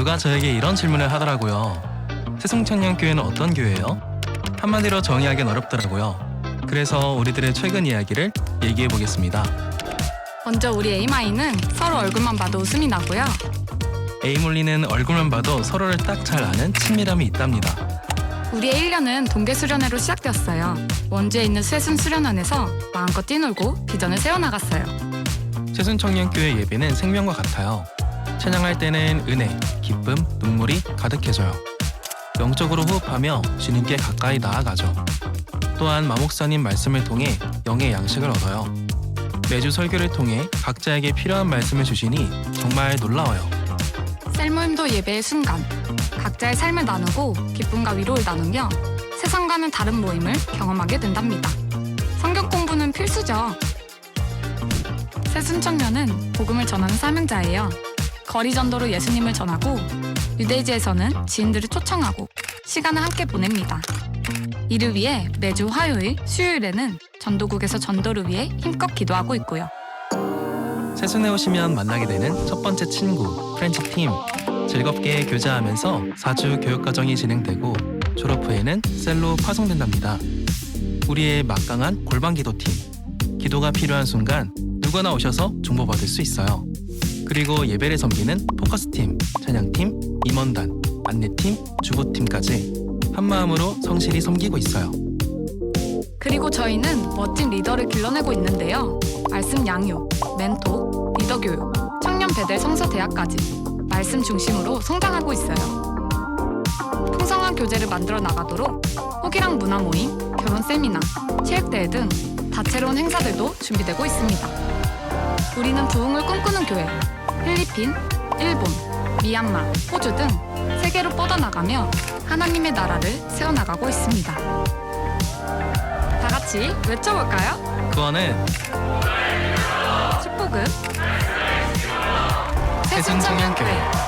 누가 저에게 이런 질문을 하더라고요. 새송천년교회는 어떤 교회예요? 한마디로 정의하기는 어렵더라고요. 그래서 우리들의 최근 이야기를 얘기해 보겠습니다. 먼저 우리 에이마이는 서로 얼굴만 봐도 웃음이 나고요. 에이몰리는 얼굴만 봐도 서로를 딱 잘 아는 친밀함이 있답니다. 우리의 1년은 동계 수련회로 시작되었어요. 원주에 있는 쇠순 수련원에서 마음껏 뛰놀고 비전을 세워나갔어요. 새순청년교회 예배는 생명과 같아요. 찬양할 때는 은혜, 기쁨, 눈물이 가득해져요. 영적으로 호흡하며 주님께 가까이 나아가죠. 또한 마목사님 말씀을 통해 영의 양식을 얻어요. 매주 설교를 통해 각자에게 필요한 말씀을 주시니 정말 놀라워요. 셀모임도 예배의 순간, 각자의 삶을 나누고 기쁨과 위로를 나누며 세상과는 다른 모임을 경험하게 된답니다. 성경 공부는 필수죠. 새순청년은 복음을 전하는 사명자예요. 거리 전도로 예수님을 전하고 유대지에서는 지인들을 초청하고 시간을 함께 보냅니다. 이를 위해 매주 화요일, 수요일에는 전도국에서 전도를 위해 힘껏 기도하고 있고요. 새순에 오시면 만나게 되는 첫 번째 친구, 프렌치 팀. 즐겁게 교제하면서 4주 교육과정이 진행되고 졸업 후에는 셀로 파송된답니다. 우리의 막강한 골방기도팀. 기도가 필요한 순간 누구나 오셔서 중보받을 수 있어요. 그리고 예배를 섬기는 포커스팀, 찬양팀, 임원단, 안내팀, 주보팀까지 한마음으로 성실히 섬기고 있어요. 그리고 저희는 멋진 리더를 길러내고 있는데요. 말씀 양육, 멘토, 리더 교육, 청년 배대 성서대학까지 말씀 중심으로 성장하고 있어요. 풍성한 교재를 만들어 나가도록 호기랑 문화 모임, 결혼 세미나, 체육대회 등 다채로운 행사들도 준비되고 있습니다. 우리는 부흥을 꿈꾸는 교회, 필리핀, 일본, 미얀마, 호주 등 세계로 뻗어나가며 하나님의 나라를 세워나가고 있습니다. 다 같이 외쳐볼까요? 구원은 축복은 새순청년교회.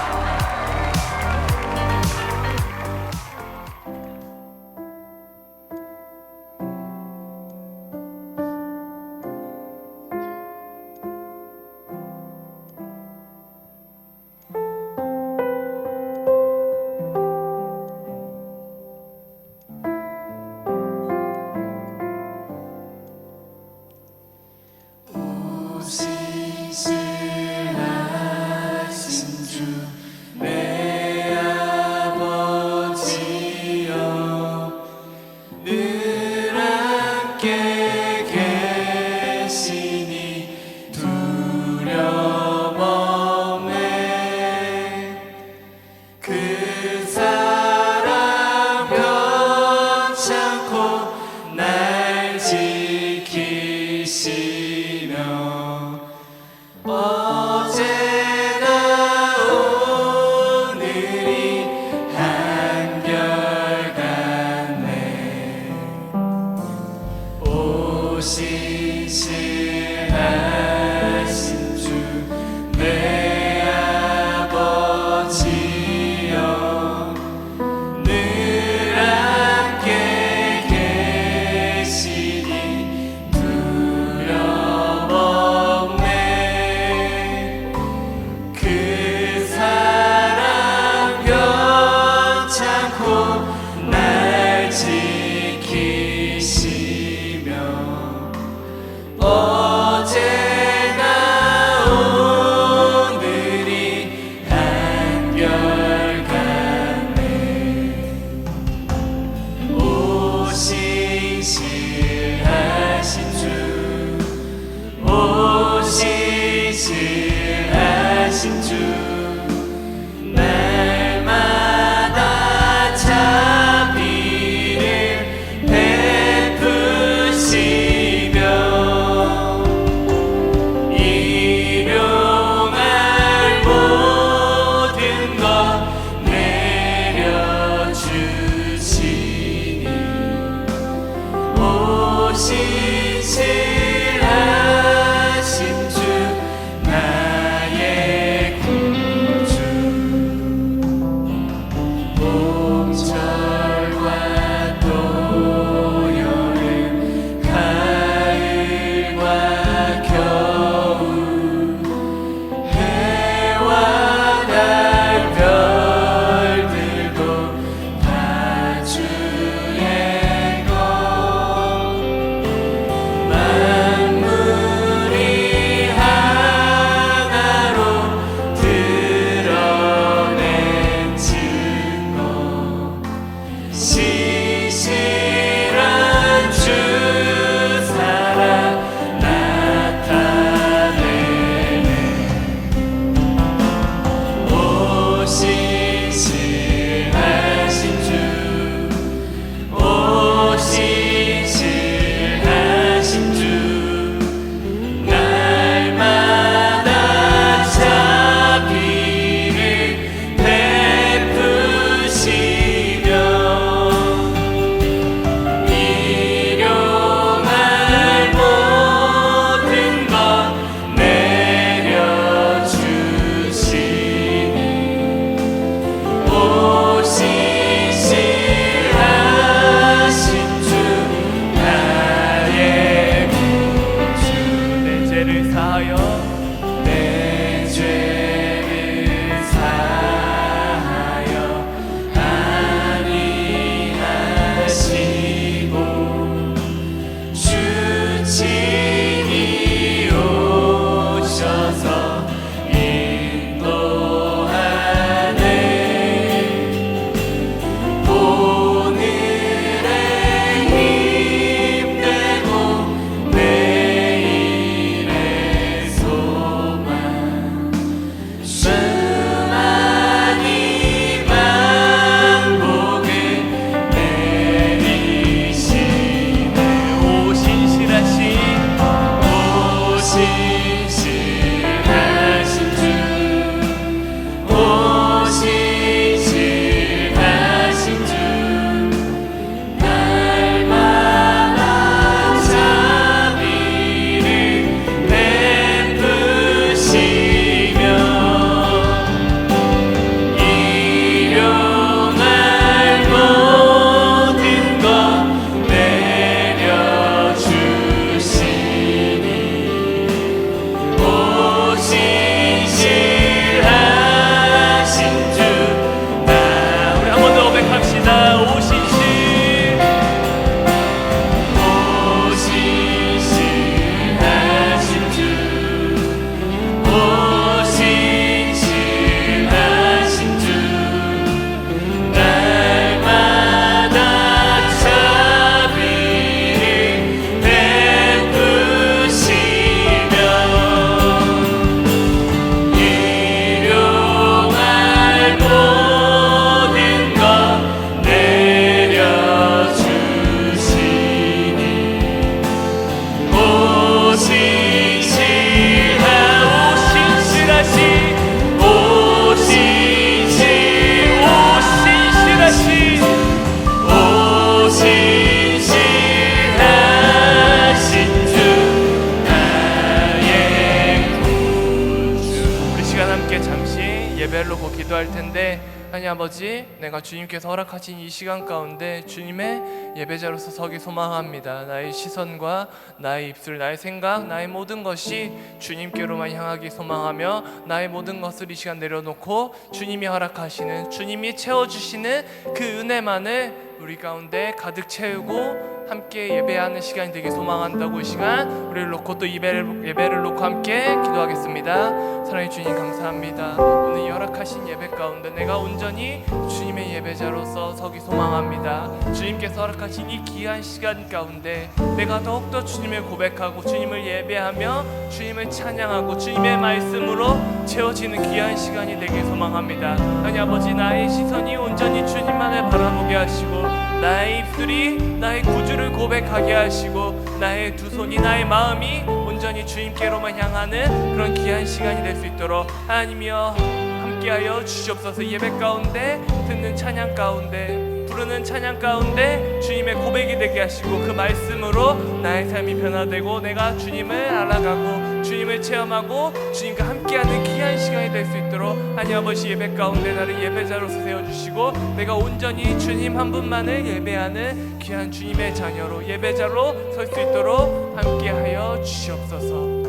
함께 잠시 예배를 놓고 기도할 텐데, 하나님 아버지, 내가 주님께서 허락하신 이 시간 가운데 주님의 예배자로서 서기 소망합니다. 나의 시선과 나의 입술, 나의 생각, 나의 모든 것이 주님께로만 향하기 소망하며, 나의 모든 것을 이 시간 내려놓고 주님이 허락하시는, 주님이 채워주시는 그 은혜만을 우리 가운데 가득 채우고 함께 예배하는 시간이 되길 소망한다고, 이 시간 우리를 놓고 또 예배를 놓고 함께 기도하겠습니다. 사랑의 주님, 감사합니다. 오늘 허락하신 예배 가운데 내가 온전히 주님의 예배자로서 서기 소망합니다. 주님께서 허락하신 이 귀한 시간 가운데 내가 더욱더 주님을 고백하고 주님을 예배하며 주님을 찬양하고 주님의 말씀으로 채워지는 귀한 시간이 되길 소망합니다. 하나님 아버지, 나의 시선이 온전히 주님만을 바라보게 하시고, 나의 입술이 나의 구주를 고백하게 하시고, 나의 두 손이, 나의 마음이 온전히 주님께로만 향하는 그런 귀한 시간이 될 수 있도록 하나님이여 함께하여 주시옵소서. 예배 가운데, 듣는 찬양 가운데, 부르는 찬양 가운데 주님의 고백이 되게 하시고, 그 말씀으로 나의 삶이 변화되고 내가 주님을 알아가고 주님을 체험하고 주님과 함께하는 귀한 시간이 될 수 있도록 하나님 아버지, 예배 가운데 나를 예배자로서 세워주시고, 내가 온전히 주님 한 분만을 예배하는 귀한 주님의 자녀로, 예배자로 설 수 있도록 함께하여 주시옵소서.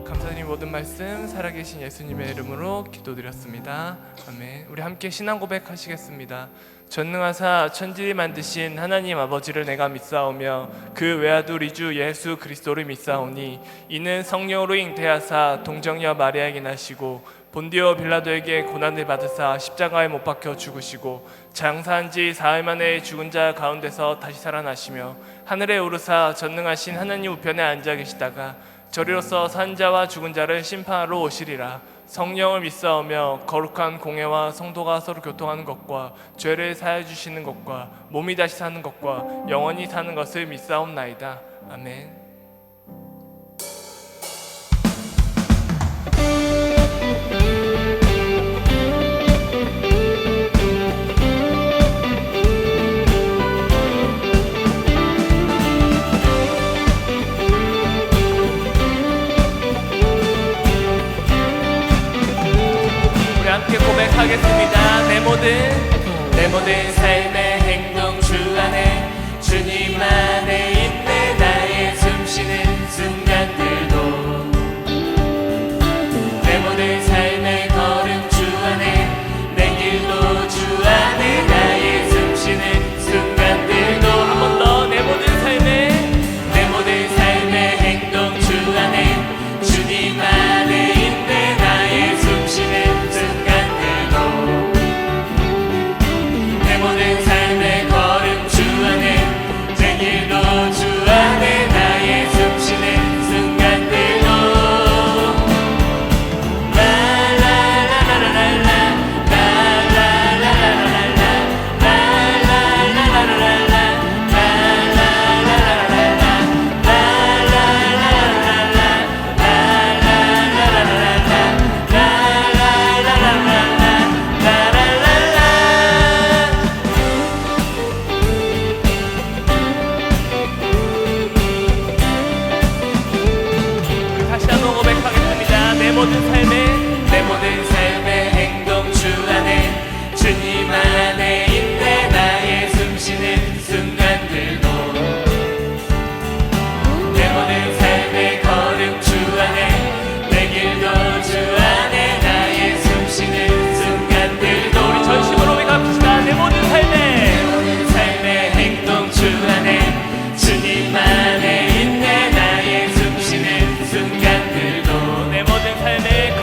감사드린 모든 말씀 살아계신 예수님의 이름으로 기도드렸습니다. 아멘. 우리 함께 신앙 고백하시겠습니다. 전능하사 천지를 만드신 하나님 아버지를 내가 믿사오며 그 외아들 우리 주 예수 그리스도를 믿사오니, 이는 성령으로 잉태하사 동정녀 마리아에게 나시고 본디오 빌라도에게 고난을 받으사 십자가에 못 박혀 죽으시고 장사한 지 사흘 만에 죽은 자 가운데서 다시 살아나시며 하늘에 오르사 전능하신 하나님 우편에 앉아 계시다가 저리로서 산 자와 죽은 자를 심판하러 오시리라. 성령을 믿사오며 거룩한 공회와 성도가 서로 교통하는 것과 죄를 사해 주시는 것과 몸이 다시 사는 것과 영원히 사는 것을 믿사옵나이다. 아멘. 고백하겠습니다. 내 모든 삶의 행동 주 안에 주님 안에 있네. 나의 숨쉬는 순간들도 내 모든 삶의 걸음 주 안에, 내 길도 주 안에, 나의 숨쉬는 순간들도. 한 번 더. 내 모든 삶의 행동 주 안에 주님 안에 있네. 나의 숨쉬는 내 모든 삶의 걸음 주 안에, 내 길도 주 안에, 나의 숨쉬는 순간들도. 내 모든 삶의 행동 주 안에 주님 안에 있네. 나의 숨쉬는 순간들도 내 모든 삶의 걸음 주 안에, 내 길도 주 안에, 나의 숨쉬는 순간들도. 우리 전심으로 고백합시다. 내 모든 삶의 행동 주 안에 주님 안에 있네. 나의 숨쉬는 순간들도 내 모든 삶의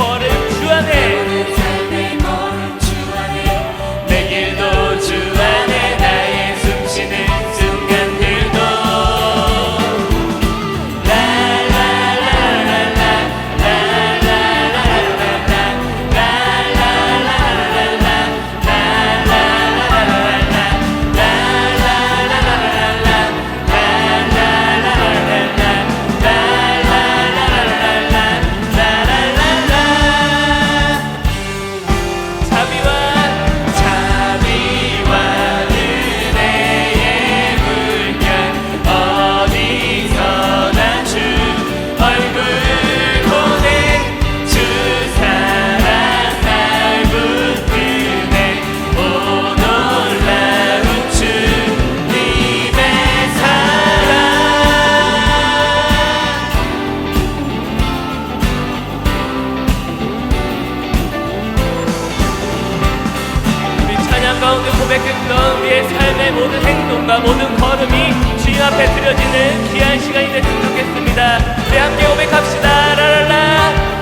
물론 우리의 삶의 모든 행동과 모든 걸음이 주님 앞에 드려지는 귀한 시간이 됐으면 좋겠습니다. 우리 함께 고백합시다. 라라라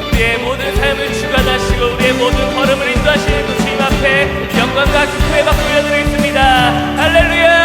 우리의 모든 삶을 주관하시고 우리의 모든 걸음을 인도하시는 그 주님 앞에 영광과 기쁨의 박수 올려드리겠습니다. 할렐루야.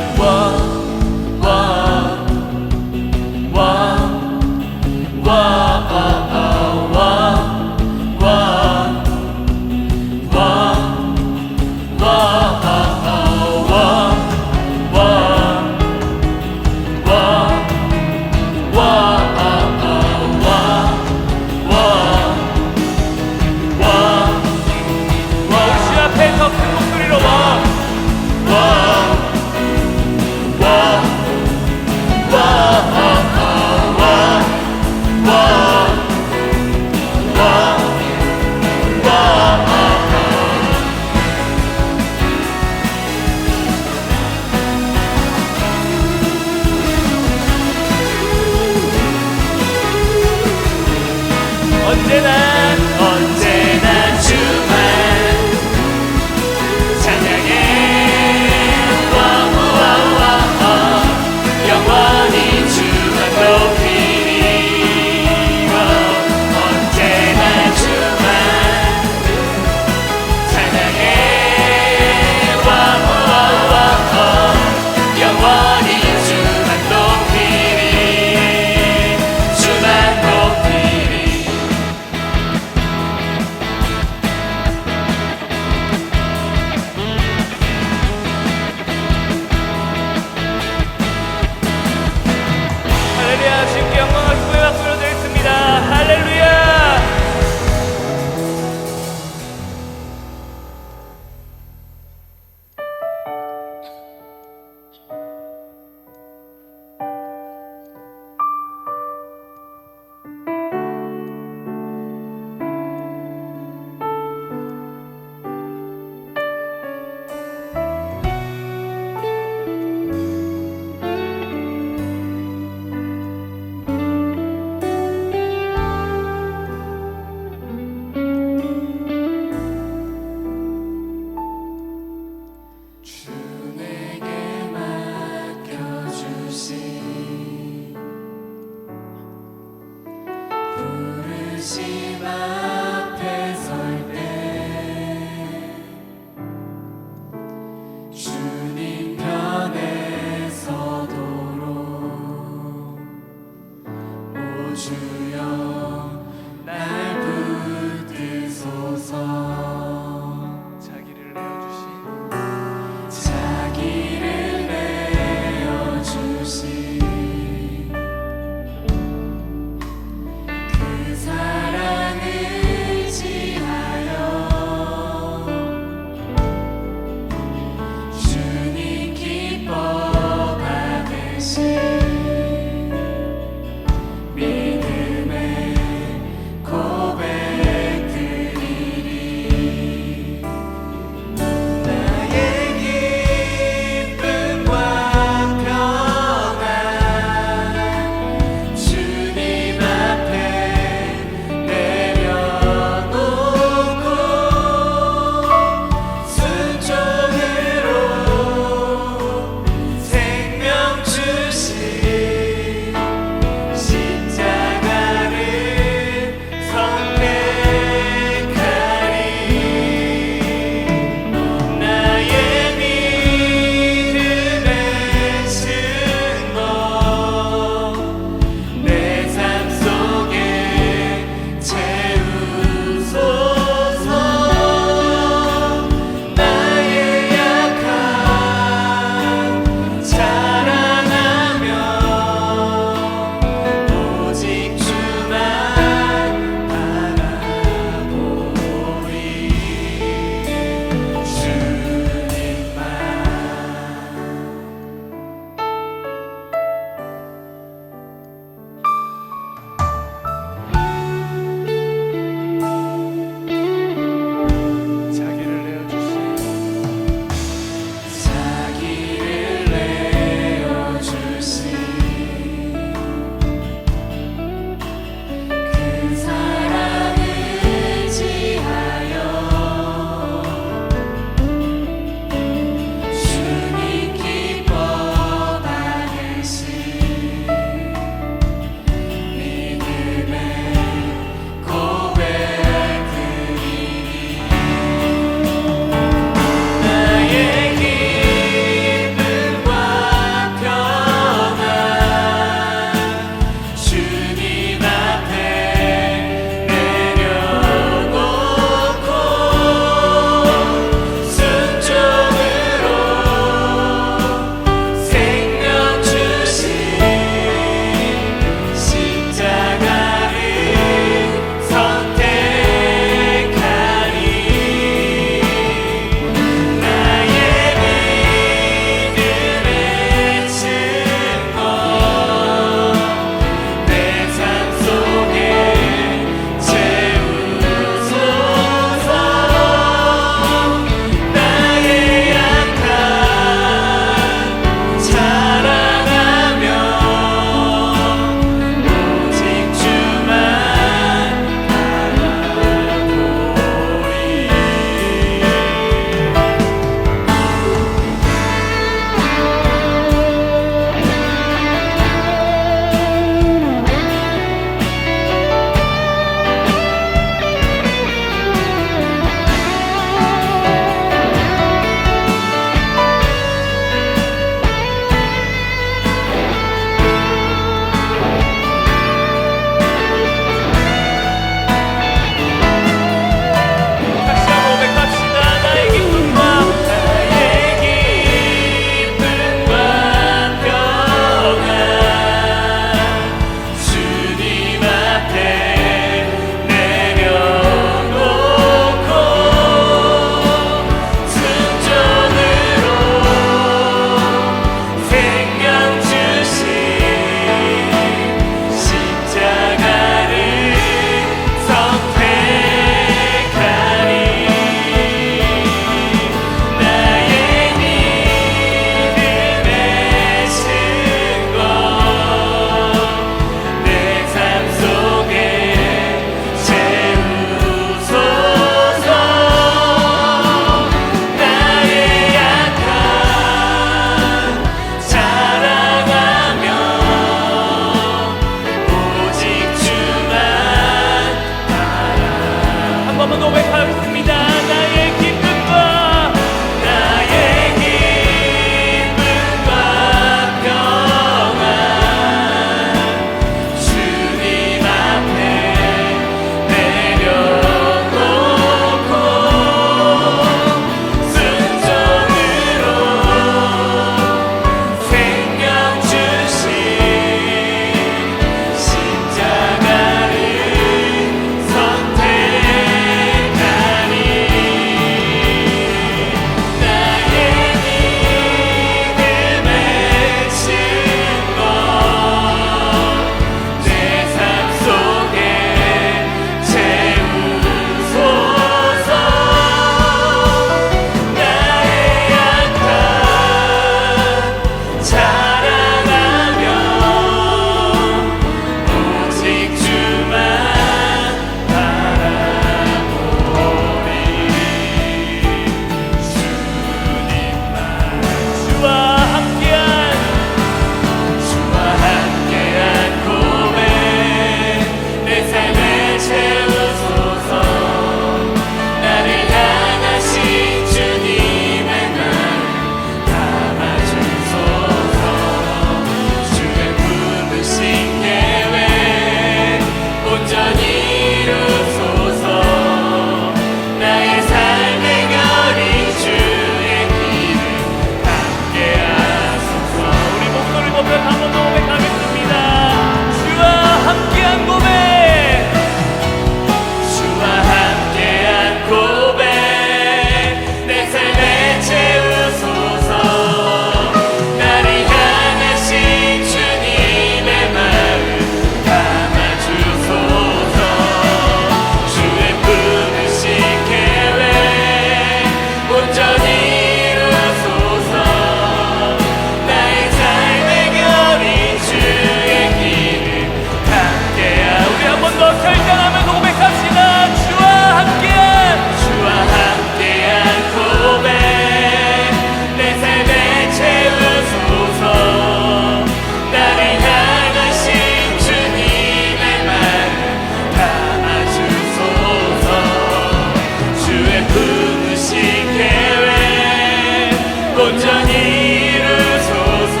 온전히 이루소서.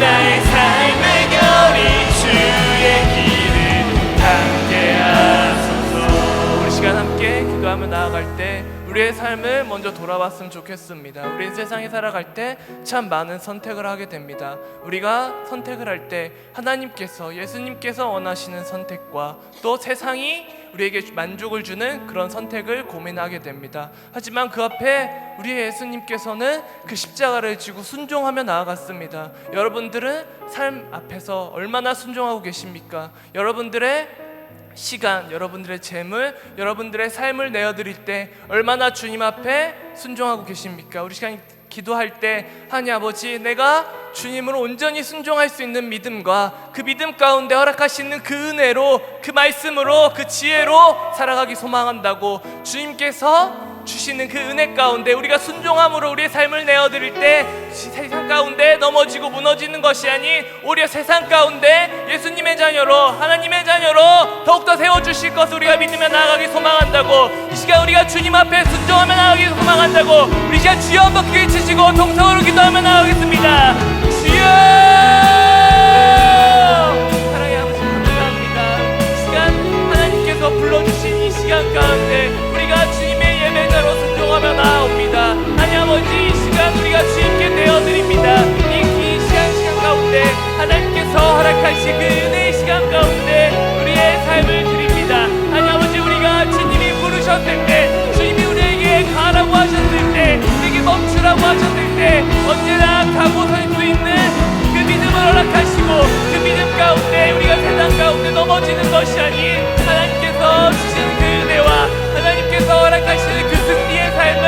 나의 삶의 결이 주의 길을 함께 하소서. 우리 시간 함께 기도하며 나아갈 때 우리의 삶을 먼저 돌아봤으면 좋겠습니다. 우리 세상에 살아갈 때 참 많은 선택을 하게 됩니다. 우리가 선택을 할 때 하나님께서, 예수님께서 원하시는 선택과 또 세상이 우리에게 만족을 주는 그런 선택을 고민하게 됩니다. 하지만 그 앞에 우리 예수님께서는 그 십자가를 지고 순종하며 나아갔습니다. 여러분들은 삶 앞에서 얼마나 순종하고 계십니까? 여러분들의 시간, 여러분들의 재물, 여러분들의 삶을 내어드릴 때 얼마나 주님 앞에 순종하고 계십니까? 우리 시간 기도할 때 하나님 아버지, 내가 주님으로 온전히 순종할 수 있는 믿음과 그 믿음 가운데 허락하시는 그 은혜로, 그 말씀으로, 그 지혜로 살아가기 소망한다고 주님께서 주시는 그 은혜 가운데 우리가 순종함으로 우리의 삶을 내어드릴 때 세상 가운데 넘어지고 무너지는 것이 아닌 오히려 세상 가운데 예수님의 자녀로, 하나님의 자녀로 더욱더 세워주실 것을 우리가 믿으며 나아가기 소망한다고, 이 시간 우리가 주님 앞에 순종하며 나아가기 소망한다고, 우리 시간 주여 한번 크게 치시고 동성으로 기도하며 나아가겠습니다. 주여! 사랑의 아버지 감사합니다. 이 시간 하나님께서 불러주신 이 시간 가운데 우리가 주님의 예배자로 순종하며 나아옵니다. 하나님 아버지, 이 시간 우리가 주님께 내어드립니다. 이 긴 시간 가운데 하나님께서 허락하신 그 은혜의 시간 가운데 우리의 삶을 드립니다. 하나님 아버지, 우리가 주님이 부르셨을 때, 주님이 우리에게 가라고 하셨을 때, 우리에게 멈추라고 하셨을 때 언제나 가고 설 수 있는 그 믿음을 허락하시고, 그 믿음 가운데 우리가 세상 가운데 넘어지는 것이 아닌 하나님께서 주시는 그 은혜와 하나님께서 허락하시는 그 승리의 삶을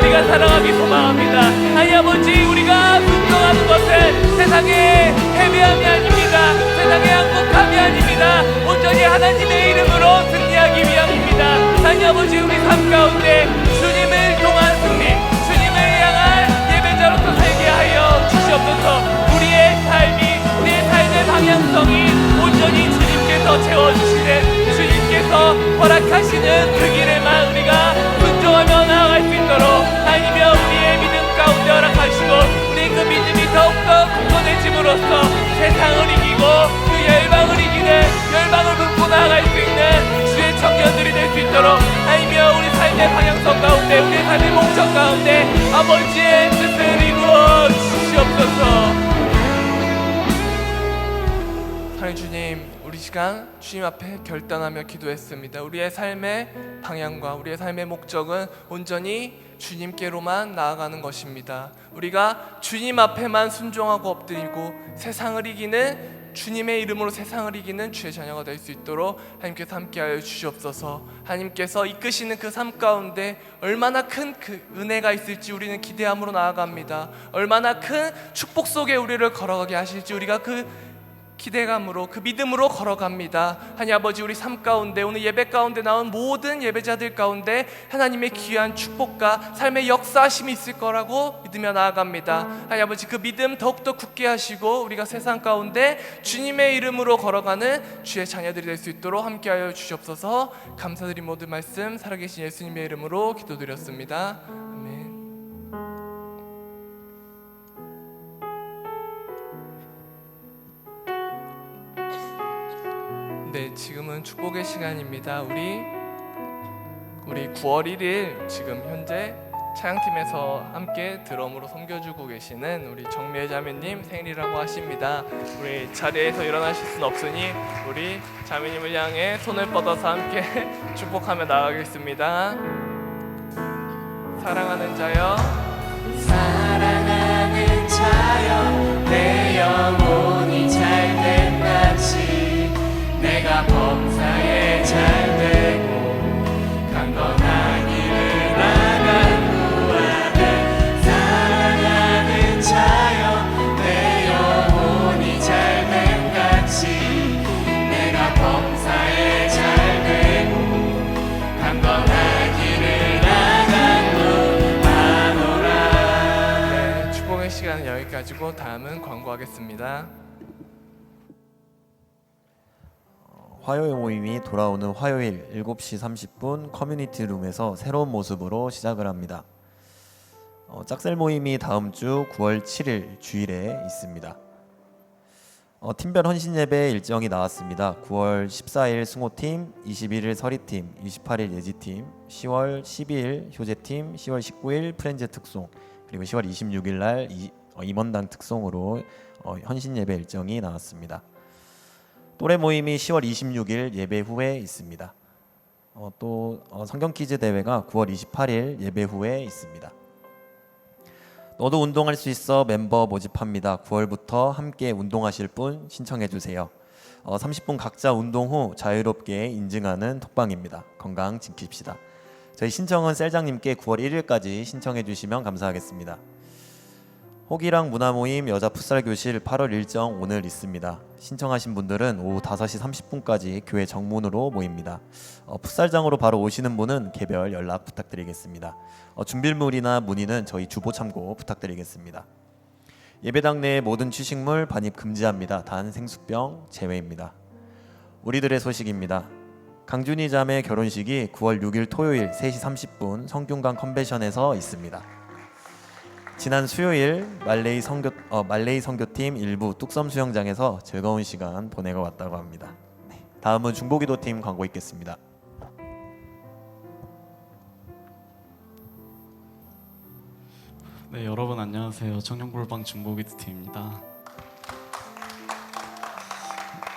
우리가 살아가기 소망합니다. 하나님 아버지, 우리가 순종하는 것은 세상의 패배함이 아닙니다. 세상의 항복함이 아닙니다. 온전히 하나님의 이름으로 승리하기 위함입니다. 하나님 아버지, 우리 삶 가운데 주님을 통한 승리, 주님을 향한 예배자로서 살게 하여 주시옵소서. 우리의 삶의 방향성이 온전히 주님께서 채워주시는, 주님께서 허락하시는 그 길에만 우리가 순종하며 나아갈 수 있도록 하나님이여 우리의 믿음 가운데 허락하시고, 우리의 그 믿음이 더욱더 굳건해짐으로써 세상을 이기고 그 열방을 이기는, 열방을 품고 나아갈 수 있는 주의 청년들이 될 수 있도록 하나님이여 우리 삶의 방향성 가운데, 우리의 삶의 목적 가운데 아버지의 뜻을 이루어 주시옵소서. 하나님 주님, 우리 시간 주님 앞에 결단하며 기도했습니다. 우리의 삶의 방향과 우리의 삶의 목적은 온전히 주님께로만 나아가는 것입니다. 우리가 주님 앞에만 순종하고 엎드리고 세상을 이기는, 주님의 이름으로 세상을 이기는 주의 자녀가 될 수 있도록 하나님께서 함께하여 주시옵소서. 하나님께서 이끄시는 그 삶 가운데 얼마나 큰 그 은혜가 있을지 우리는 기대함으로 나아갑니다. 얼마나 큰 축복 속에 우리를 걸어가게 하실지 우리가 그 기대감으로, 그 믿음으로 걸어갑니다. 하나님 아버지, 우리 삶 가운데 오늘 예배 가운데 나온 모든 예배자들 가운데 하나님의 귀한 축복과 삶의 역사하심이 있을 거라고 믿으며 나아갑니다. 하나님 아버지, 그 믿음 더욱더 굳게 하시고 우리가 세상 가운데 주님의 이름으로 걸어가는 주의 자녀들이 될 수 있도록 함께하여 주시옵소서. 감사드린 모든 말씀 살아계신 예수님의 이름으로 기도드렸습니다. 아멘. 네, 지금은 축복의 시간입니다. 우리 9월 1일 지금 현재 찬양팀에서 함께 드럼으로 섬겨주고 계시는 우리 정미애 자매님 생일이라고 하십니다. 우리 자리에서 일어나실 수는 없으니 우리 자매님을 향해 손을 뻗어서 함께 축복하며 나가겠습니다. 사랑하는 자여, 사랑하는 자여, 내 영혼이 잘된 같이 내가 범사에 잘되고 강건한 길을 나가구하네. 사랑하는 자여, 내 영혼이 잘된 같이 내가 범사에 잘되고 강건한 길을 나가구하노라. 네, 축복의 시간은 여기까지고 다음은 광고하겠습니다. 화요일 모임이 돌아오는 화요일 7시 30분 커뮤니티 룸에서 새로운 모습으로 시작을 합니다. 짝셀 모임이 다음 주 9월 7일 주일에 있습니다. 팀별 헌신 예배 일정이 나왔습니다. 9월 14일 승호팀, 21일 서리팀, 28일 예지팀, 10월 12일 효재팀, 10월 19일 프렌즈 특송, 그리고 10월 26일 날 임원단 특송으로 헌신 예배 일정이 나왔습니다. 또래 모임이 10월 26일 예배 후에 있습니다. 또 성경 퀴즈 대회가 9월 28일 예배 후에 있습니다. 너도 운동할 수 있어 멤버 모집합니다. 9월부터 함께 운동하실 분 신청해 주세요. 30분 각자 운동 후 자유롭게 인증하는 톡방입니다. 건강 지킵시다. 저희 신청은 셀장님께 9월 1일까지 신청해 주시면 감사하겠습니다. 호기랑 문화모임 여자 풋살 교실 8월 일정 오늘 있습니다. 신청하신 분들은 오후 5시 30분까지 교회 정문으로 모입니다. 풋살장으로 바로 오시는 분은 개별 연락 부탁드리겠습니다. 준비물이나 문의는 저희 주보 참고 부탁드리겠습니다. 예배당 내 모든 취식물 반입 금지합니다. 단 생수병 제외입니다. 우리들의 소식입니다. 강준희 자매 결혼식이 9월 6일 토요일 3시 30분 성균관 컨벤션에서 있습니다. 지난 수요일 말레이 선교팀 일부 뚝섬 수영장에서 즐거운 시간 보내고 왔다고 합니다. 다음은 중보기도팀 광고 있겠습니다. 네, 여러분 안녕하세요. 청년골방 중보기도팀입니다.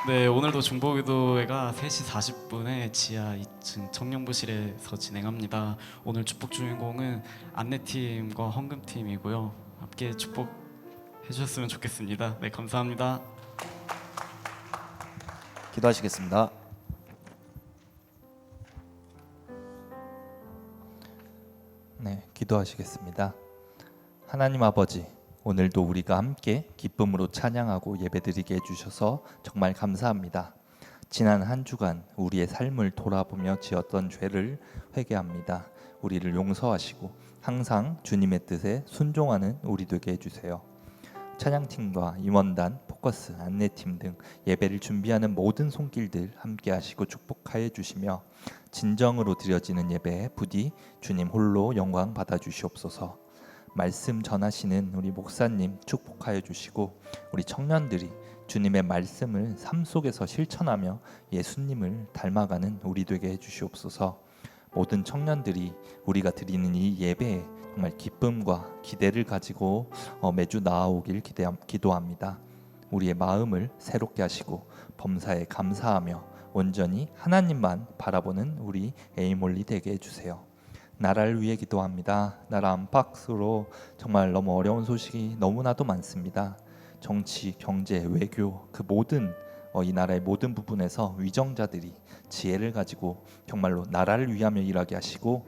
네, 오늘도 중보기도회가 3시 40분에 지하 2층 청년부실에서 진행합니다. 오늘 축복 주인공은 안내팀과 헌금팀이고요. 함께 축복해 주셨으면 좋겠습니다. 네, 감사합니다. 기도하시겠습니다. 네, 기도하시겠습니다. 하나님 아버지, 오늘도 우리가 함께 기쁨으로 찬양하고 예배드리게 해주셔서 정말 감사합니다. 지난 한 주간 우리의 삶을 돌아보며 지었던 죄를 회개합니다. 우리를 용서하시고 항상 주님의 뜻에 순종하는 우리 되게 해주세요. 찬양팀과 임원단, 포커스, 안내팀 등 예배를 준비하는 모든 손길들 함께 하시고 축복하여 주시며 진정으로 드려지는 예배에 부디 주님 홀로 영광 받아주시옵소서. 말씀 전하시는 우리 목사님 축복하여 주시고 우리 청년들이 주님의 말씀을 삶 속에서 실천하며 예수님을 닮아가는 우리 되게 해주시옵소서. 모든 청년들이 우리가 드리는 이 예배에 정말 기쁨과 기대를 가지고 매주 나아오길 기도합니다. 우리의 마음을 새롭게 하시고 범사에 감사하며 온전히 하나님만 바라보는 우리 에이몰리 되게 해주세요. 나라를 위해 기도합니다. 나라 안팎으로 정말 너무 어려운 소식이 너무나도 많습니다. 정치, 경제, 외교 그 모든 이 나라의 모든 부분에서 위정자들이 지혜를 가지고 정말로 나라를 위하며 일하게 하시고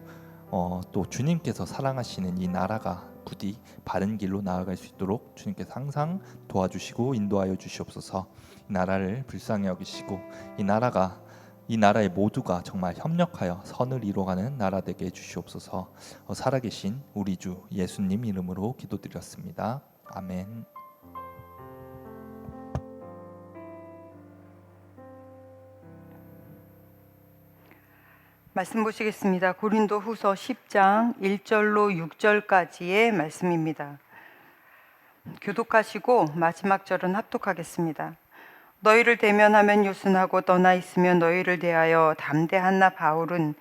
또 주님께서 사랑하시는 이 나라가 부디 바른 길로 나아갈 수 있도록 주님께서 항상 도와주시고 인도하여 주시옵소서. 이 나라를 불쌍히 여기시고 이 나라의 모두가 정말 협력하여 선을 이루어가는 나라 되게 해주시옵소서. 살아계신 우리 주 예수님 이름으로 기도드렸습니다. 아멘. 말씀 보시겠습니다. 고린도 후서 10장 1절로 6절까지의 말씀입니다. 교독하시고 마지막 절은 합독하겠습니다. 너희를 대면하면 요순하고 떠나 있으면 너희를 대하여 담대한 나 바울은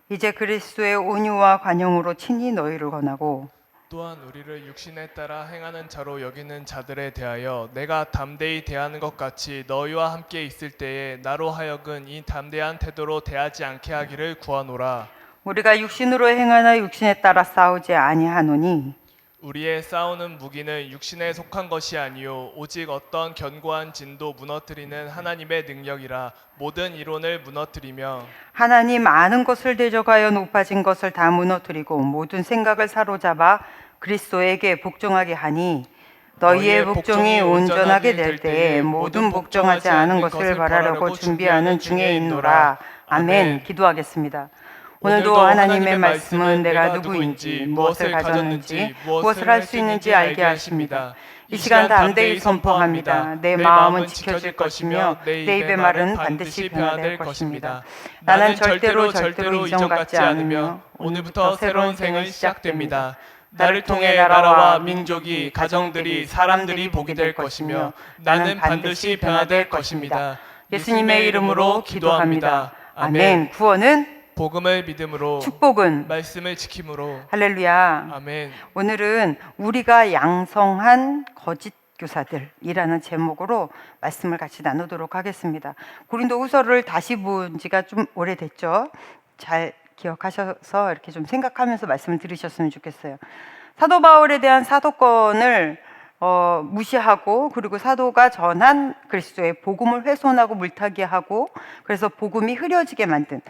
이제 그리스도의 온유와 관용으로 친히 너희를 권하고 또한 우리를 육신에 따라 행하는 자로 여기는 자들에 대하여 내가 담대히 대하는 것 같이 너희와 함께 있을 때에 나로 하여금 이 담대한 태도로 대하지 않게 하기를 구하노라. 우리가 육신으로 행하나 육신에 따라 싸우지 아니하노니 우리의 싸우는 무기는 육신에 속한 것이 아니요 오직 어떤 견고한 진도 무너뜨리는 하나님의 능력이라. 모든 이론을 무너뜨리며 하나님 아는 것을 대적하여 높아진 것을 다 무너뜨리고 모든 생각을 사로잡아 그리스도에게 복종하게 하니 너희의 복종이 온전하게 될 때에 모든 복종하지 않은 것을 바라려고 준비하는 중에 있노라. 아멘. 기도하겠습니다. 오늘도 하나님의 말씀은 내가 누구인지, 무엇을 가졌는지, 무엇을 할 수 있는지 알게 하십니다. 이 시간 담대히 선포합니다. 내 마음은 지켜질 것이며 내 입의 말은 반드시 변화될 것입니다. 나는 절대로 이전 같지 않으며 오늘부터 새로운 생을 시작됩니다. 나를 통해 나라와 민족이, 가정들이, 사람들이 복이 될 것이며 나는 반드시 변화될 것입니다. 예수님의 이름으로 기도합니다. 아멘. 구원은, 복음을 믿음으로, 축복은, 말씀을 지킴으로. 할렐루야. 아멘. 오늘은 우리가 양성한 거짓 교사들이라는 제목으로 말씀을 같이 나누도록 하겠습니다. 고린도후서를 다시 본 지가 좀 오래됐죠. 잘 기억하셔서 이렇게 좀 생각하면서 말씀을 들으셨으면 좋겠어요. 사도 바울에 대한 사도권을 무시하고, 그리고 사도가 전한 그리스도의 복음을 훼손하고 물타기하고, 그래서 복음이 흐려지게 만든,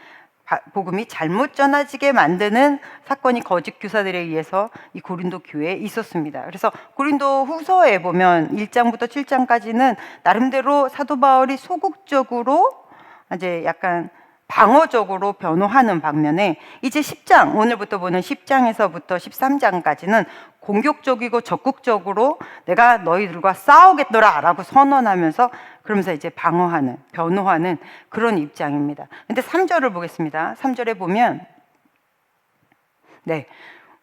복음이 잘못 전해지게 만드는 사건이 거짓 교사들에 의해서 이 고린도 교회에 있었습니다. 그래서 고린도 후서에 보면 1장부터 7장까지는 나름대로 사도 바울이 소극적으로 이제 약간 방어적으로 변호하는 반면에, 이제 10장, 오늘부터 보는 10장에서부터 13장까지는 공격적이고 적극적으로 내가 너희들과 싸우겠노라 라고 선언하면서, 그러면서 이제 방어하는, 변호하는 그런 입장입니다. 근데 3절을 보겠습니다. 3절에 보면, 네,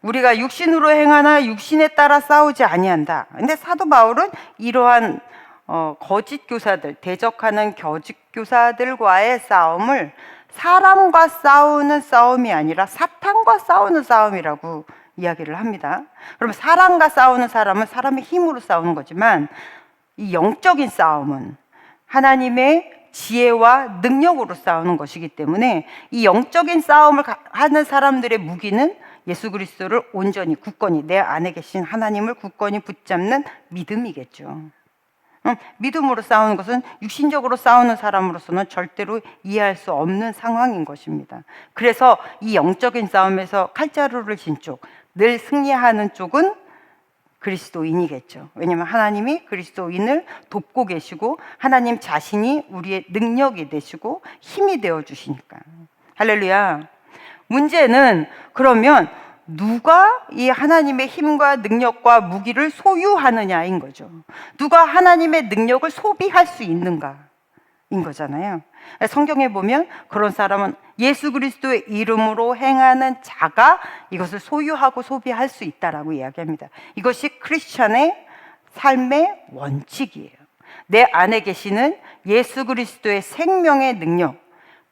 우리가 육신으로 행하나 육신에 따라 싸우지 아니한다. 근데 사도 바울은 이러한 거짓 교사들, 대적하는 거짓 교사들과의 싸움을 사람과 싸우는 싸움이 아니라 사탄과 싸우는 싸움이라고 이야기를 합니다. 그러면 사람과 싸우는 사람은 사람의 힘으로 싸우는 거지만, 이 영적인 싸움은 하나님의 지혜와 능력으로 싸우는 것이기 때문에, 이 영적인 싸움을 하는 사람들의 무기는 예수 그리스도를 온전히 굳건히, 내 안에 계신 하나님을 굳건히 붙잡는 믿음이겠죠. 믿음으로 싸우는 것은 육신적으로 싸우는 사람으로서는 절대로 이해할 수 없는 상황인 것입니다. 그래서 이 영적인 싸움에서 칼자루를 진 쪽, 늘 승리하는 쪽은 그리스도인이겠죠. 왜냐하면 하나님이 그리스도인을 돕고 계시고, 하나님 자신이 우리의 능력이 되시고 힘이 되어 주시니까. 할렐루야. 문제는 그러면 누가 이 하나님의 힘과 능력과 무기를 소유하느냐인 거죠. 누가 하나님의 능력을 소비할 수 있는가인 거잖아요. 성경에 보면 그런 사람은 예수 그리스도의 이름으로 행하는 자가 이것을 소유하고 소비할 수 있다라고 이야기합니다. 이것이 크리스찬의 삶의 원칙이에요. 내 안에 계시는 예수 그리스도의 생명의 능력,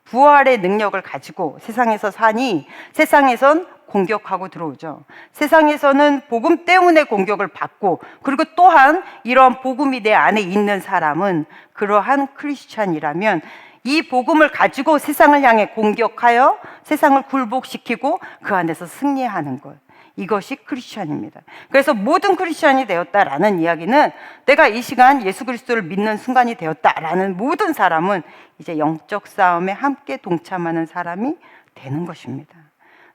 부활의 능력을 가지고 세상에서 사니, 세상에선 공격하고 들어오죠. 세상에서는 복음 때문에 공격을 받고, 그리고 또한 이러한 복음이 내 안에 있는 사람은, 그러한 크리스찬이라면 이 복음을 가지고 세상을 향해 공격하여 세상을 굴복시키고 그 안에서 승리하는 것, 이것이 크리스찬입니다. 그래서 모든 크리스찬이 되었다라는 이야기는, 내가 이 시간 예수 그리스도를 믿는 순간이 되었다라는 모든 사람은 이제 영적 싸움에 함께 동참하는 사람이 되는 것입니다.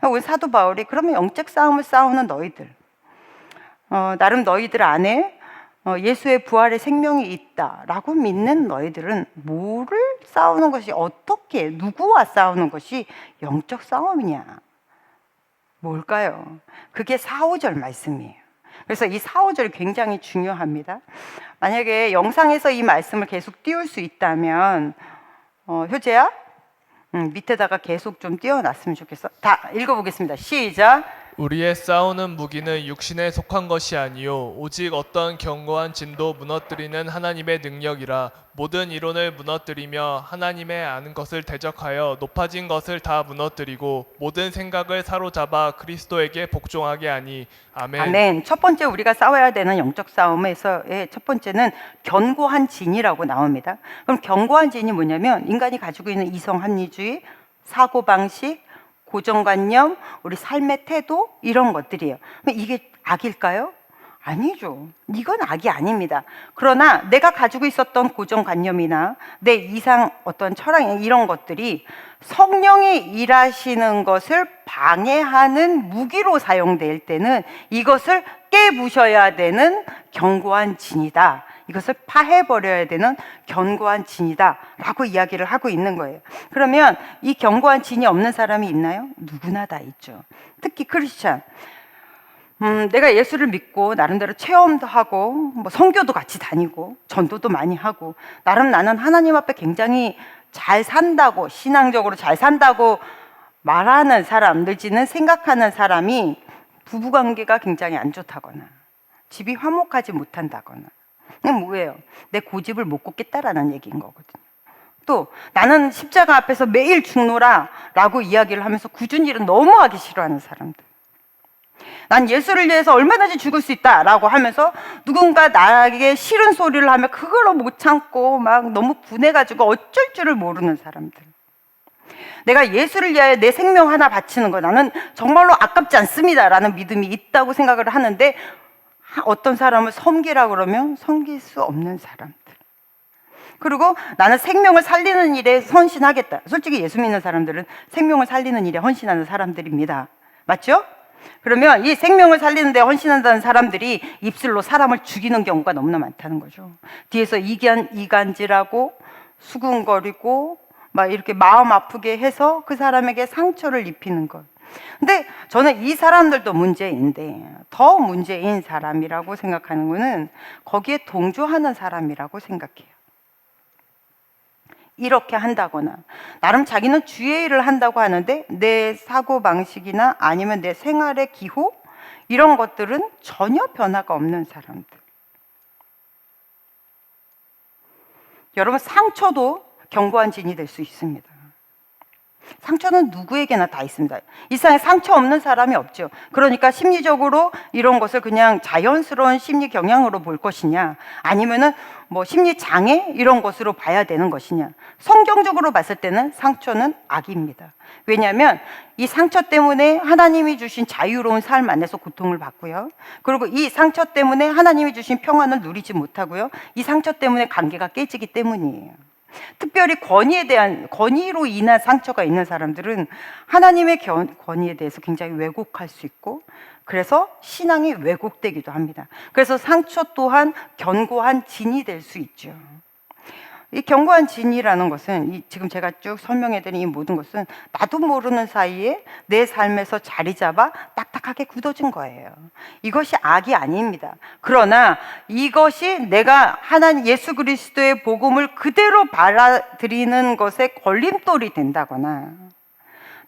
우리 사도 바울이, 그러면 영적 싸움을 싸우는 너희들, 나름 너희들 안에 예수의 부활의 생명이 있다라고 믿는 너희들은 뭐를 싸우는 것이, 어떻게, 누구와 싸우는 것이 영적 싸움이냐? 뭘까요? 그게 4, 5절 말씀이에요. 그래서 이 4, 5절이 굉장히 중요합니다. 만약에 영상에서 이 말씀을 계속 띄울 수 있다면, 효재야? 밑에다가 계속 좀 띄워놨으면 좋겠어. 다 읽어보겠습니다. 시작. 우리의 싸우는 무기는 육신에 속한 것이 아니요 오직 어떤 견고한 진도 무너뜨리는 하나님의 능력이라. 모든 이론을 무너뜨리며 하나님의 아는 것을 대적하여 높아진 것을 다 무너뜨리고 모든 생각을 사로잡아 그리스도에게 복종하게 하니. 아멘. 아멘. 첫 번째 우리가 싸워야 되는 영적 싸움에서의 첫 번째는 견고한 진이라고 나옵니다. 그럼 견고한 진이 뭐냐면, 인간이 가지고 있는 이성 합리주의, 사고방식, 고정관념, 우리 삶의 태도, 이런 것들이에요. 이게 악일까요? 아니죠. 이건 악이 아닙니다. 그러나 내가 가지고 있었던 고정관념이나 내 이상 어떤 철학, 이런 것들이 성령이 일하시는 것을 방해하는 무기로 사용될 때는 이것을 깨부셔야 되는 견고한 진이다. 이것을 파해버려야 되는 견고한 진이다 라고 이야기를 하고 있는 거예요. 그러면 이 견고한 진이 없는 사람이 있나요? 누구나 다 있죠. 특히 크리스찬, 내가 예수를 믿고 나름대로 체험도 하고 뭐 선교도 같이 다니고 전도도 많이 하고, 나름 나는 하나님 앞에 굉장히 잘 산다고, 신앙적으로 잘 산다고 말하는 사람, 내지는 생각하는 사람이 부부관계가 굉장히 안 좋다거나 집이 화목하지 못한다거나 그냥 뭐예요? 내 고집을 못 꺾겠다라는 얘기인 거거든요. 또 나는 십자가 앞에서 매일 죽노라 라고 이야기를 하면서 굳은 일은 너무 하기 싫어하는 사람들. 난 예수를 위해서 얼마든지 죽을 수 있다 라고 하면서 누군가 나에게 싫은 소리를 하면 그걸 못 참고 막 너무 분해가지고 어쩔 줄을 모르는 사람들. 내가 예수를 위하여 내 생명 하나 바치는 거 나는 정말로 아깝지 않습니다 라는 믿음이 있다고 생각을 하는데 어떤 사람을 섬기라 그러면 섬길 수 없는 사람들. 그리고 나는 생명을 살리는 일에 헌신하겠다. 솔직히 예수 믿는 사람들은 생명을 살리는 일에 헌신하는 사람들입니다. 맞죠? 그러면 이 생명을 살리는 데 헌신한다는 사람들이 입술로 사람을 죽이는 경우가 너무나 많다는 거죠. 뒤에서 이간질하고 수군거리고 막 이렇게 마음 아프게 해서 그 사람에게 상처를 입히는 것. 근데 저는 이 사람들도 문제인데 더 문제인 사람이라고 생각하는 거는 거기에 동조하는 사람이라고 생각해요. 이렇게 한다거나 나름 자기는 주의 일을 한다고 하는데 내 사고방식이나 아니면 내 생활의 기호 이런 것들은 전혀 변화가 없는 사람들. 여러분 상처도 견고한 진이 될 수 있습니다. 상처는 누구에게나 다 있습니다. 이 세상에 상처 없는 사람이 없죠. 그러니까 심리적으로 이런 것을 그냥 자연스러운 심리 경향으로 볼 것이냐 아니면은 뭐 심리 장애 이런 것으로 봐야 되는 것이냐. 성경적으로 봤을 때는 상처는 악입니다. 왜냐하면 이 상처 때문에 하나님이 주신 자유로운 삶 안에서 고통을 받고요. 그리고 이 상처 때문에 하나님이 주신 평안을 누리지 못하고요. 이 상처 때문에 관계가 깨지기 때문이에요. 특별히 권위로 인한 상처가 있는 사람들은 하나님의 권위에 대해서 굉장히 왜곡할 수 있고 그래서 신앙이 왜곡되기도 합니다. 그래서 상처 또한 견고한 진이 될 수 있죠. 이 견고한 진이라는 것은 지금 제가 쭉 설명해드린 이 모든 것은 나도 모르는 사이에 내 삶에서 자리 잡아 딱딱하게 굳어진 거예요. 이것이 악이 아닙니다. 그러나 이것이 내가 하나님 예수 그리스도의 복음을 그대로 받아들이는 것에 걸림돌이 된다거나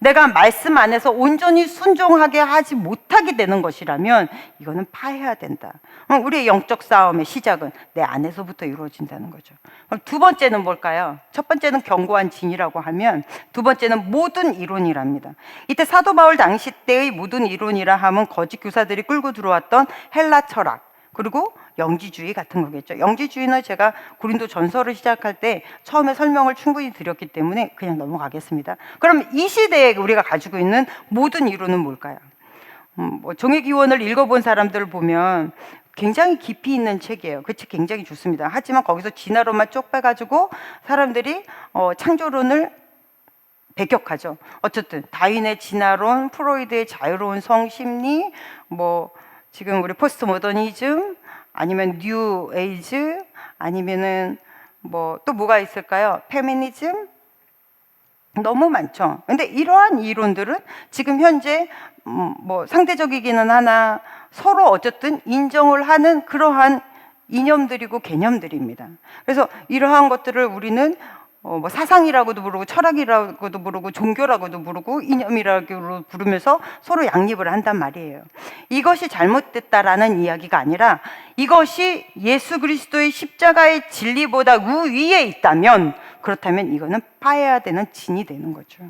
내가 말씀 안에서 온전히 순종하게 하지 못하게 되는 것이라면 이거는 파해야 된다. 우리의 영적 싸움의 시작은 내 안에서부터 이루어진다는 거죠. 그럼 두 번째는 뭘까요? 첫 번째는 견고한 진이라고 하면 두 번째는 모든 이론이랍니다. 이때 사도 바울 당시 때의 모든 이론이라 하면 거짓 교사들이 끌고 들어왔던 헬라 철학 그리고 영지주의 같은 거겠죠. 영지주의는 제가 고린도 전서를 시작할 때 처음에 설명을 충분히 드렸기 때문에 그냥 넘어가겠습니다. 그럼 이 시대에 우리가 가지고 있는 모든 이론은 뭘까요? 종의기원을 읽어본 사람들을 보면 굉장히 깊이 있는 책이에요. 그 책 굉장히 좋습니다. 하지만 거기서 진화론만 쪽 빼가지고 사람들이 창조론을 배격하죠. 어쨌든 다윈의 진화론, 프로이드의 자유로운 성심리, 지금 우리 포스트 모더니즘 아니면 뉴 에이즈 아니면은 또 뭐가 있을까요? 페미니즘 너무 많죠. 근데 이러한 이론들은 지금 현재 상대적이기는 하나 서로 어쨌든 인정을 하는 그러한 이념들이고 개념들입니다. 그래서 이러한 것들을 우리는 사상이라고도 부르고 철학이라고도 부르고 종교라고도 부르고 이념이라고 부르면서 서로 양립을 한단 말이에요. 이것이 잘못됐다라는 이야기가 아니라 이것이 예수 그리스도의 십자가의 진리보다 우위에 있다면 그렇다면 이거는 파해야 되는 진이 되는 거죠.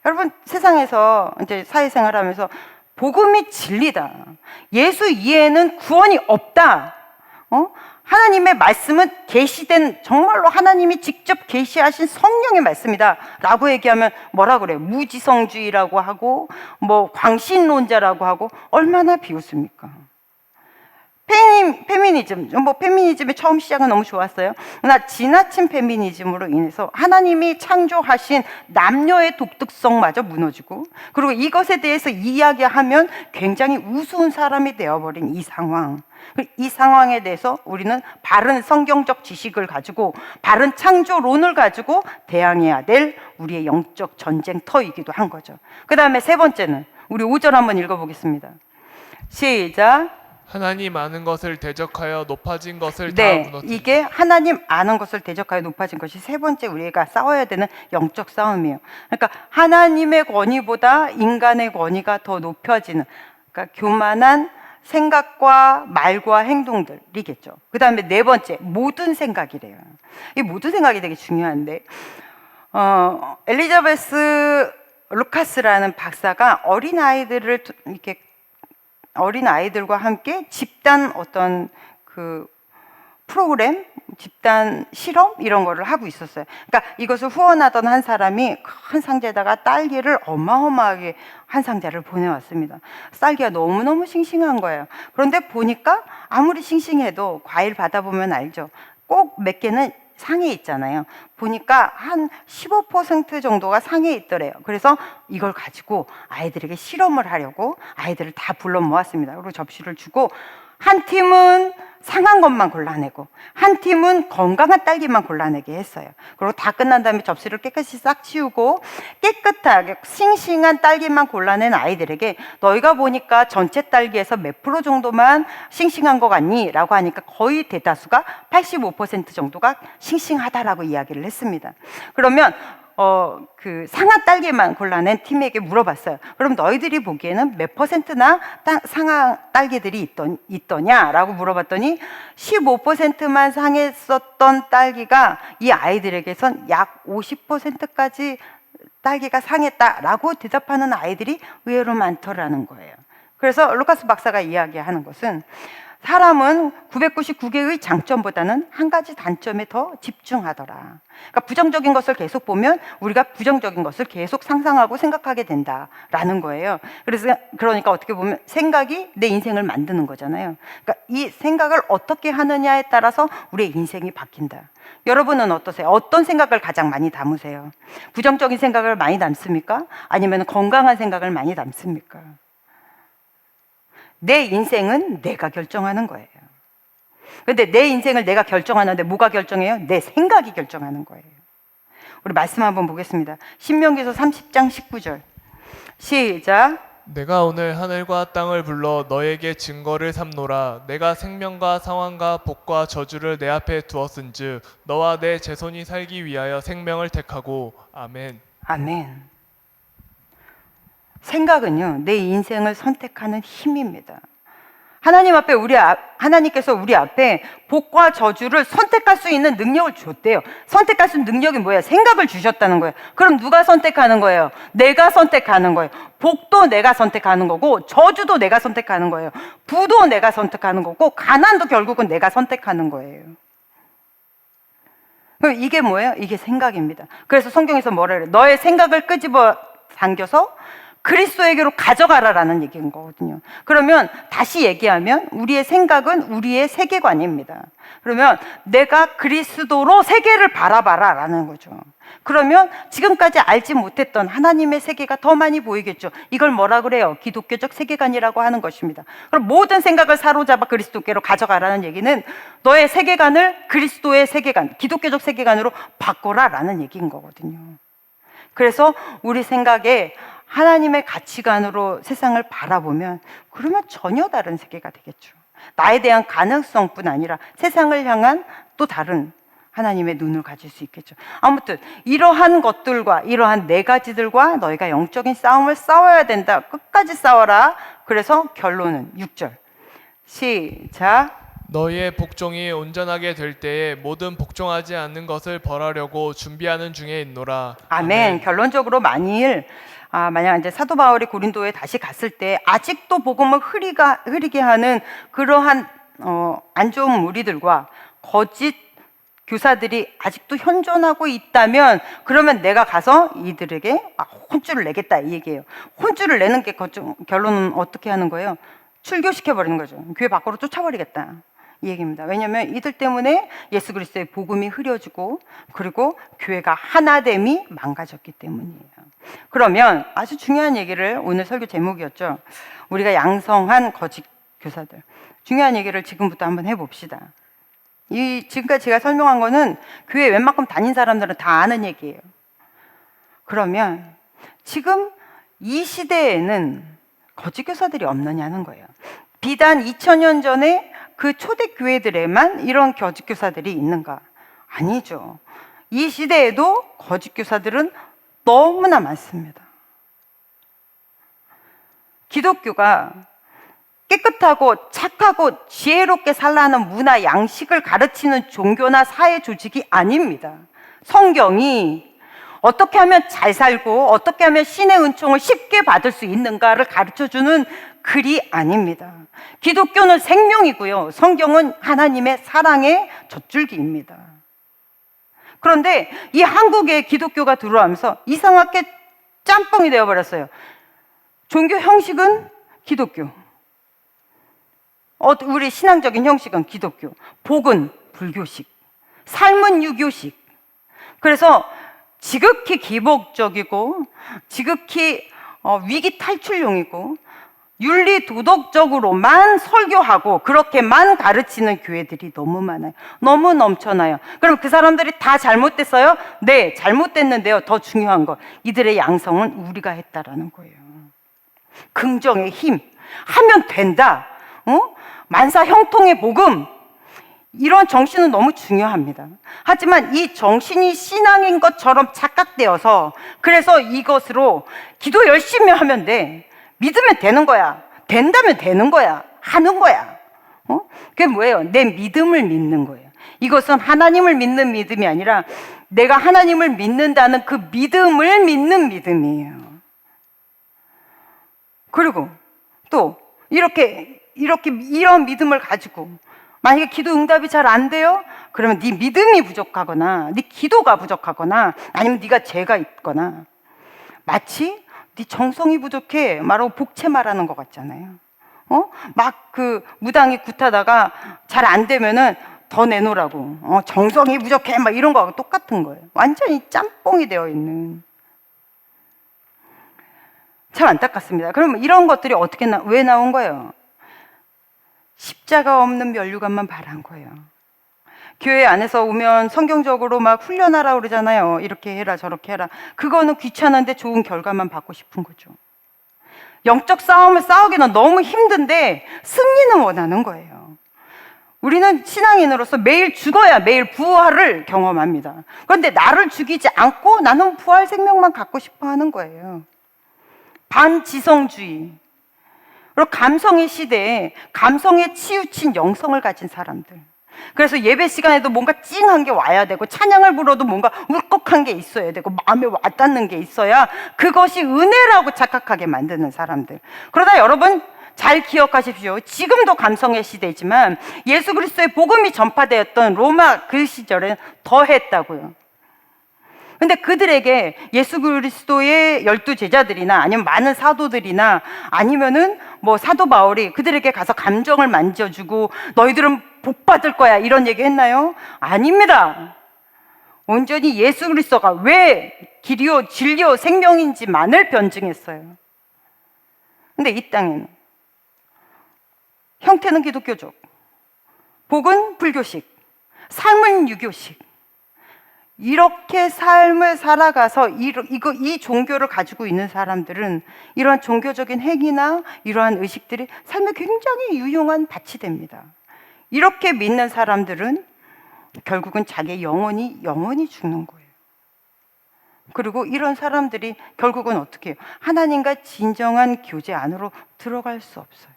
여러분 세상에서 이제 사회생활하면서 복음이 진리다. 예수 이외에는 구원이 없다. 하나님의 말씀은 계시된 정말로 하나님이 직접 계시하신 성령의 말씀이다 라고 얘기하면 뭐라 그래요? 무지성주의라고 하고 광신론자라고 하고 얼마나 비웃습니까? 페미니즘, 페미니즘의 처음 시작은 너무 좋았어요. 그러나 지나친 페미니즘으로 인해서 하나님이 창조하신 남녀의 독특성마저 무너지고 그리고 이것에 대해서 이야기하면 굉장히 우스운 사람이 되어버린 이 상황. 이 상황에 대해서 우리는 바른 성경적 지식을 가지고 바른 창조론을 가지고 대항해야 될 우리의 영적 전쟁터이기도 한 거죠. 그 다음에 세 번째는 우리 5절 한번 읽어보겠습니다. 시작. 하나님 아는 것을 대적하여 높아진 것을 다 네, 무너뜨리고. 이게 하나님 아는 것을 대적하여 높아진 것이 세 번째 우리가 싸워야 되는 영적 싸움이에요. 그러니까 하나님의 권위보다 인간의 권위가 더 높여지는, 그러니까 교만한 생각과 말과 행동들이겠죠. 그 다음에 네 번째, 모든 생각이래요. 이 모든 생각이 되게 중요한데, 엘리자베스 루카스라는 박사가 어린 아이들과 함께 집단 어떤 그 프로그램, 집단 실험 이런 거를 하고 있었어요. 그러니까 이것을 후원하던 한 사람이 큰 상자에다가 딸기를 어마어마하게 한 상자를 보내왔습니다. 딸기가 너무너무 싱싱한 거예요. 그런데 보니까 아무리 싱싱해도 과일 받아보면 알죠. 꼭 몇 개는 상에 있잖아요. 보니까 한 15% 정도가 상에 있더래요. 그래서 이걸 가지고 아이들에게 실험을 하려고 아이들을 다 불러 모았습니다. 그리고 접시를 주고 한 팀은 상한 것만 골라내고 한 팀은 건강한 딸기만 골라내게 했어요. 그리고 다 끝난 다음에 접시를 깨끗이 싹 치우고 깨끗하게 싱싱한 딸기만 골라낸 아이들에게 너희가 보니까 전체 딸기에서 몇 프로 정도만 싱싱한 것 같니? 라고 하니까 거의 대다수가 85% 정도가 싱싱하다라고 이야기를 했습니다. 그러면 그 상한 딸기만 골라낸 팀에게 물어봤어요. 그럼 너희들이 보기에는 몇 %나 상한 딸기들이 있더냐라고 물어봤더니 15%만 상했었던 딸기가 이 아이들에게선 약 50%까지 딸기가 상했다라고 대답하는 아이들이 의외로 많더라는 거예요. 그래서 루카스 박사가 이야기하는 것은 사람은 999개의 장점보다는 한 가지 단점에 더 집중하더라. 그러니까 부정적인 것을 계속 보면 우리가 부정적인 것을 계속 상상하고 생각하게 된다라는 거예요. 그러니까 어떻게 보면 생각이 내 인생을 만드는 거잖아요. 그러니까 이 생각을 어떻게 하느냐에 따라서 우리의 인생이 바뀐다. 여러분은 어떠세요? 어떤 생각을 가장 많이 담으세요? 부정적인 생각을 많이 담습니까? 아니면 건강한 생각을 많이 담습니까? 내 인생은 내가 결정하는 거예요. 근데 내 인생을 내가 결정하는데 뭐가 결정해요? 내 생각이 결정하는 거예요. 우리 말씀 한번 보겠습니다. 신명기서 30장 19절 시작. 내가 오늘 하늘과 땅을 불러 너에게 증거를 삼노라. 내가 생명과 상환과 복과 저주를 내 앞에 두었은즉 너와 내 자손이 살기 위하여 생명을 택하고. 아멘. 아멘. 생각은요, 내 인생을 선택하는 힘입니다. 하나님께서 우리 앞에 복과 저주를 선택할 수 있는 능력을 줬대요. 선택할 수 있는 능력이 뭐예요? 생각을 주셨다는 거예요. 그럼 누가 선택하는 거예요? 내가 선택하는 거예요. 복도 내가 선택하는 거고 저주도 내가 선택하는 거예요. 부도 내가 선택하는 거고 가난도 결국은 내가 선택하는 거예요. 그럼 이게 뭐예요? 이게 생각입니다. 그래서 성경에서 뭐라 그래요? 너의 생각을 끄집어 당겨서 그리스도에게로 가져가라라는 얘기인 거거든요. 그러면 다시 얘기하면 우리의 생각은 우리의 세계관입니다. 그러면 내가 그리스도로 세계를 바라봐라라는 거죠. 그러면 지금까지 알지 못했던 하나님의 세계가 더 많이 보이겠죠. 이걸 뭐라 그래요? 기독교적 세계관이라고 하는 것입니다. 그럼 모든 생각을 사로잡아 그리스도께로 가져가라는 얘기는 너의 세계관을 그리스도의 세계관, 기독교적 세계관으로 바꿔라라는 얘기인 거거든요. 그래서 우리 생각에 하나님의 가치관으로 세상을 바라보면 그러면 전혀 다른 세계가 되겠죠. 나에 대한 가능성뿐 아니라 세상을 향한 또 다른 하나님의 눈을 가질 수 있겠죠. 아무튼 이러한 것들과 이러한 네 가지들과 너희가 영적인 싸움을 싸워야 된다. 끝까지 싸워라. 그래서 결론은 6절 시작. 너희의 복종이 온전하게 될 때에 모든 복종하지 않는 것을 벌하려고 준비하는 중에 있노라. 아멘. 결론적으로 만약 이제 사도 바울이 고린도에 다시 갔을 때 아직도 복음을 흐리게 하는 그러한 안 좋은 무리들과 거짓 교사들이 아직도 현존하고 있다면 그러면 내가 가서 이들에게 혼쭐을 내겠다 이 얘기예요. 혼쭐을 내는 게 결론은 어떻게 하는 거예요? 출교시켜 버리는 거죠. 교회 밖으로 쫓아버리겠다 이 얘기입니다. 왜냐하면 이들 때문에 예수 그리스도의 복음이 흐려지고 그리고 교회가 하나됨이 망가졌기 때문이에요. 그러면 아주 중요한 얘기를, 오늘 설교 제목이었죠. 우리가 양성한 거짓 교사들. 중요한 얘기를 지금부터 한번 해봅시다. 지금까지 제가 설명한 거는 교회 웬만큼 다닌 사람들은 다 아는 얘기예요. 그러면 지금 이 시대에는 거짓 교사들이 없느냐는 거예요. 비단 2000년 전에 그 초대교회들에만 이런 거짓교사들이 있는가? 아니죠. 이 시대에도 거짓교사들은 너무나 많습니다. 기독교가 깨끗하고 착하고 지혜롭게 살라는 문화 양식을 가르치는 종교나 사회 조직이 아닙니다. 성경이 어떻게 하면 잘 살고 어떻게 하면 신의 은총을 쉽게 받을 수 있는가를 가르쳐주는 글이 아닙니다. 기독교는 생명이고요. 성경은 하나님의 사랑의 젖줄기입니다. 그런데 이 한국에 기독교가 들어오면서 이상하게 짬뽕이 되어버렸어요. 종교 형식은 기독교, 우리 신앙적인 형식은 기독교, 복은 불교식, 삶은 유교식. 그래서 지극히 기복적이고 지극히 위기 탈출용이고 윤리 도덕적으로만 설교하고 그렇게만 가르치는 교회들이 너무 많아요. 너무 넘쳐나요. 그럼 그 사람들이 다 잘못됐어요? 네, 잘못됐는데요. 더 중요한 거, 이들의 양성은 우리가 했다라는 거예요. 긍정의 힘, 하면 된다. 만사 형통의 복음, 이런 정신은 너무 중요합니다. 하지만 이 정신이 신앙인 것처럼 착각되어서, 그래서 이것으로 기도 열심히 하면 돼, 믿으면 되는 거야, 된다면 되는 거야, 하는 거야. 그게 뭐예요? 내 믿음을 믿는 거예요. 이것은 하나님을 믿는 믿음이 아니라 내가 하나님을 믿는다는 그 믿음을 믿는 믿음이에요. 그리고 또 이런 믿음을 가지고 만약에 기도 응답이 잘 안 돼요? 그러면 네 믿음이 부족하거나 네 기도가 부족하거나 아니면 네가 죄가 있거나, 마치 네 정성이 부족해 말하고 복채 말하는 것 같잖아요. 막 그 무당이 굿하다가 잘 안 되면은 더 내놓으라고, 정성이 부족해 막 이런 거하고 똑같은 거예요. 완전히 짬뽕이 되어 있는. 참 안타깝습니다. 그러면 이런 것들이 왜 나온 거예요? 십자가 없는 면류관만 바란 거예요. 교회 안에서 오면 성경적으로 막 훈련하라 그러잖아요. 이렇게 해라 저렇게 해라. 그거는 귀찮은데 좋은 결과만 받고 싶은 거죠. 영적 싸움을 싸우기는 너무 힘든데 승리는 원하는 거예요. 우리는 신앙인으로서 매일 죽어야 매일 부활을 경험합니다. 그런데 나를 죽이지 않고 나는 부활 생명만 갖고 싶어 하는 거예요. 반지성주의, 그리고 감성의 시대에 감성에 치우친 영성을 가진 사람들. 그래서 예배 시간에도 뭔가 찡한 게 와야 되고, 찬양을 불러도 뭔가 울컥한 게 있어야 되고, 마음에 와닿는 게 있어야 그것이 은혜라고 착각하게 만드는 사람들. 그러다 여러분 잘 기억하십시오. 지금도 감성의 시대지만 예수 그리스도의 복음이 전파되었던 로마 그 시절엔 더 했다고요. 근데 그들에게 예수 그리스도의 12 제자들이나 아니면 많은 사도들이나 아니면은 뭐 사도 바울이 그들에게 가서 감정을 만져주고 너희들은 복 받을 거야 이런 얘기 했나요? 아닙니다. 온전히 예수 그리스도가 왜 길이요 진리요 생명인지만을 변증했어요. 근데 이 땅에는 형태는 기독교적, 복은 불교식, 삶은 유교식, 이렇게 삶을 살아가서 이 종교를 가지고 있는 사람들은 이러한 종교적인 행위나 이러한 의식들이 삶에 굉장히 유용한 밭이 됩니다. 이렇게 믿는 사람들은 결국은 자기의 영혼이 죽는 거예요. 그리고 이런 사람들이 결국은 어떻게 해요? 하나님과 진정한 교제 안으로 들어갈 수 없어요.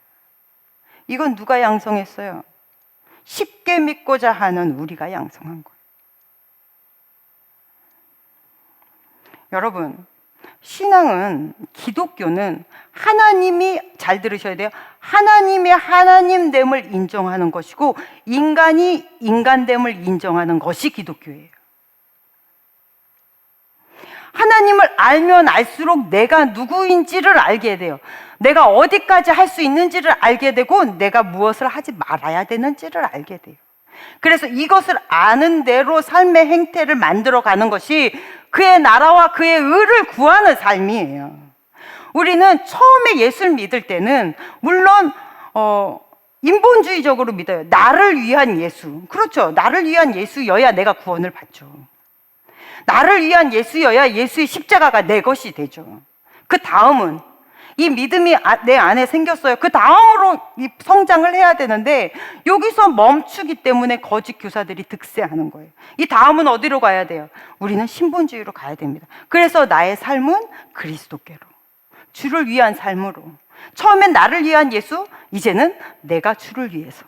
이건 누가 양성했어요? 쉽게 믿고자 하는 우리가 양성한 거예요. 여러분, 신앙은, 기독교는 하나님이, 잘 들으셔야 돼요, 하나님의 하나님됨을 인정하는 것이고 인간이 인간됨을 인정하는 것이 기독교예요. 하나님을 알면 알수록 내가 누구인지를 알게 돼요. 내가 어디까지 할 수 있는지를 알게 되고 내가 무엇을 하지 말아야 되는지를 알게 돼요. 그래서 이것을 아는 대로 삶의 행태를 만들어가는 것이 그의 나라와 그의 의를 구하는 삶이에요. 우리는 처음에 예수를 믿을 때는 물론 인본주의적으로 믿어요. 나를 위한 예수. 그렇죠. 나를 위한 예수여야 내가 구원을 받죠. 나를 위한 예수여야 예수의 십자가가 내 것이 되죠. 그 다음은 이 믿음이 내 안에 생겼어요. 그 다음으로 이 성장을 해야 되는데 여기서 멈추기 때문에 거짓 교사들이 득세하는 거예요. 이 다음은 어디로 가야 돼요? 우리는 신본주의로 가야 됩니다. 그래서 나의 삶은 그리스도께로, 주를 위한 삶으로. 처음엔 나를 위한 예수, 이제는 내가 주를 위해서.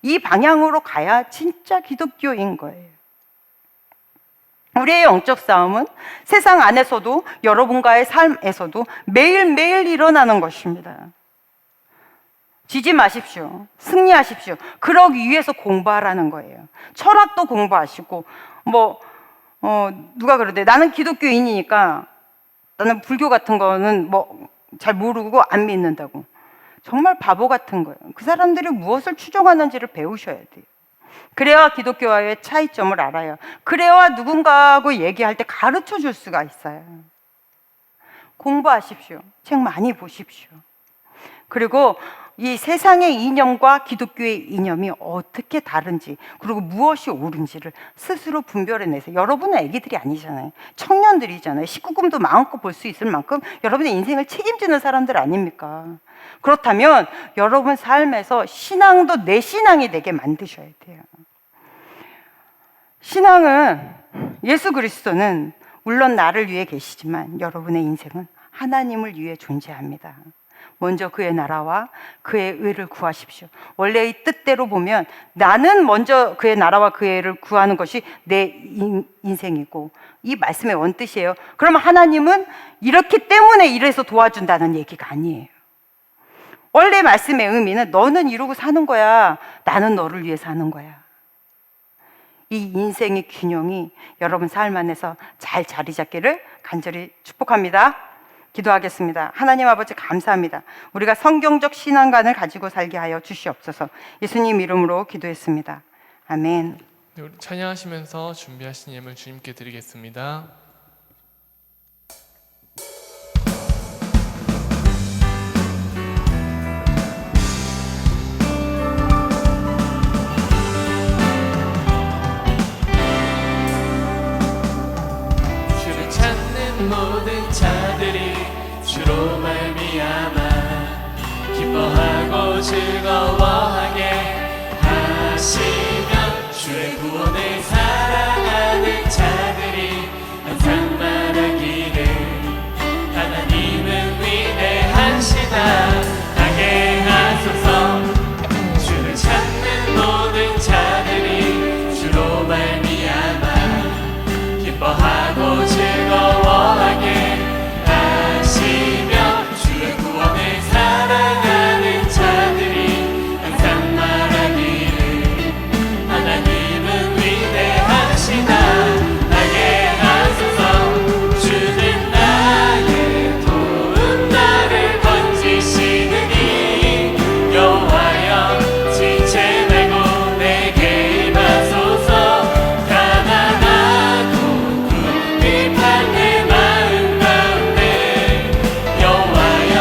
이 방향으로 가야 진짜 기독교인 거예요. 우리의 영적 싸움은 세상 안에서도 여러분과의 삶에서도 매일매일 일어나는 것입니다. 지지 마십시오. 승리하십시오. 그러기 위해서 공부하라는 거예요. 철학도 공부하시고 누가 그러대. 나는 기독교인이니까 나는 불교 같은 거는 잘 모르고 안 믿는다고. 정말 바보 같은 거예요. 그 사람들이 무엇을 추종하는지를 배우셔야 돼요. 그래야 기독교와의 차이점을 알아요. 그래야 누군가하고 얘기할 때 가르쳐 줄 수가 있어요. 공부하십시오. 책 많이 보십시오. 그리고 이 세상의 이념과 기독교의 이념이 어떻게 다른지, 그리고 무엇이 옳은지를 스스로 분별해내세요. 여러분은 애기들이 아니잖아요. 청년들이잖아요. 19금도 마음껏 볼 수 있을 만큼 여러분의 인생을 책임지는 사람들 아닙니까? 그렇다면 여러분 삶에서 신앙도 내 신앙이 되게 만드셔야 돼요. 신앙은, 예수 그리스도는 물론 나를 위해 계시지만 여러분의 인생은 하나님을 위해 존재합니다. 먼저 그의 나라와 그의 의를 구하십시오. 원래 이 뜻대로 보면 나는 먼저 그의 나라와 그의 의를 구하는 것이 내 인생이고, 이 말씀의 원뜻이에요. 그러면 하나님은 이렇기 때문에 이래서 도와준다는 얘기가 아니에요. 원래 말씀의 의미는 너는 이루고 사는 거야, 나는 너를 위해 사는 거야. 이 인생의 균형이 여러분 삶 안에서 잘 자리 잡기를 간절히 축복합니다. 기도하겠습니다. 하나님 아버지 감사합니다. 우리가 성경적 신앙관을 가지고 살게 하여 주시옵소서. 예수님 이름으로 기도했습니다. 아멘. 네, 우리 찬양하시면서 준비하신 예물 주님께 드리겠습니다. 주를 찾는 모든 자들이 주로 말미암아 기뻐하고 즐거워하게 하시며, 주의 구원을 사랑하는 자들이 항상 말하기를 하나님은 위대하시다 하게 하소서. 주를 찾는 모든 자들이 주로 말미암아 기뻐하고 즐거워하게 하시며, 주의 구원을 사랑하는 자들이 항상 말하기를 하나님은 위대하시다 하게 하소서. 주는 나의 도움, 나를 건지시느니 여호와여 지체 말고 내게 임하소서. 가난하고 궁핍한 내 마음 가운데 여호와여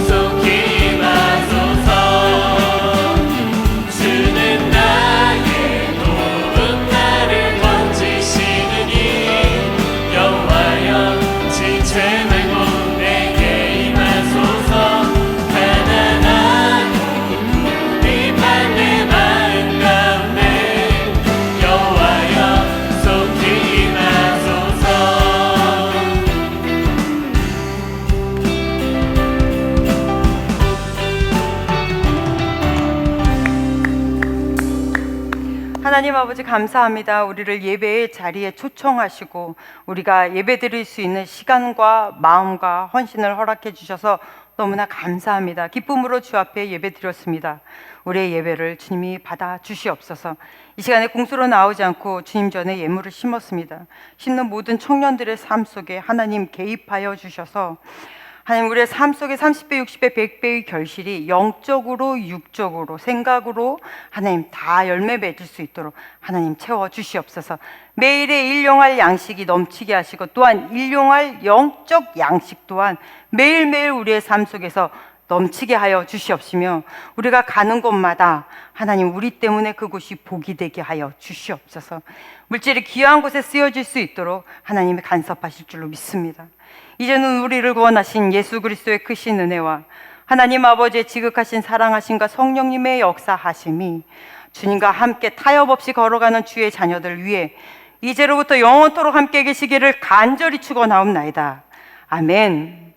속히 임하소서. 주는 나의 도움, 나를 건지시느니 여호와여 지체 말고 내게 임하소서. 가난하고 궁핍한 내 마음 가운데 여호와여 속히 임하소서. 하나님 아버지 감사합니다. 우리를 예배의 자리에 초청하시고 우리가 예배 드릴 수 있는 시간과 마음과 헌신을 허락해 주셔서 너무나 감사합니다. 기쁨으로 주 앞에 예배 드렸습니다. 우리의 예배를 주님이 받아 주시옵소서. 이 시간에 공수로 나오지 않고 주님 전에 예물을 심었습니다. 심는 모든 청년들의 삶 속에 하나님 개입하여 주셔서 하나님 우리의 삶 속에 30배, 60배, 100배의 결실이 영적으로, 육적으로, 생각으로 하나님 다 열매 맺을 수 있도록 하나님 채워 주시옵소서. 매일의 일용할 양식이 넘치게 하시고, 또한 일용할 영적 양식 또한 매일매일 우리의 삶 속에서 넘치게 하여 주시옵시며, 우리가 가는 곳마다 하나님 우리 때문에 그곳이 복이 되게 하여 주시옵소서. 물질이 귀한 곳에 쓰여질 수 있도록 하나님이 간섭하실 줄로 믿습니다. 이제는 우리를 구원하신 예수 그리스도의 크신 은혜와 하나님 아버지의 지극하신 사랑하심과 성령님의 역사하심이 주님과 함께 타협 없이 걸어가는 주의 자녀들 위해 이제로부터 영원토록 함께 계시기를 간절히 축원하옵나이다. 아멘.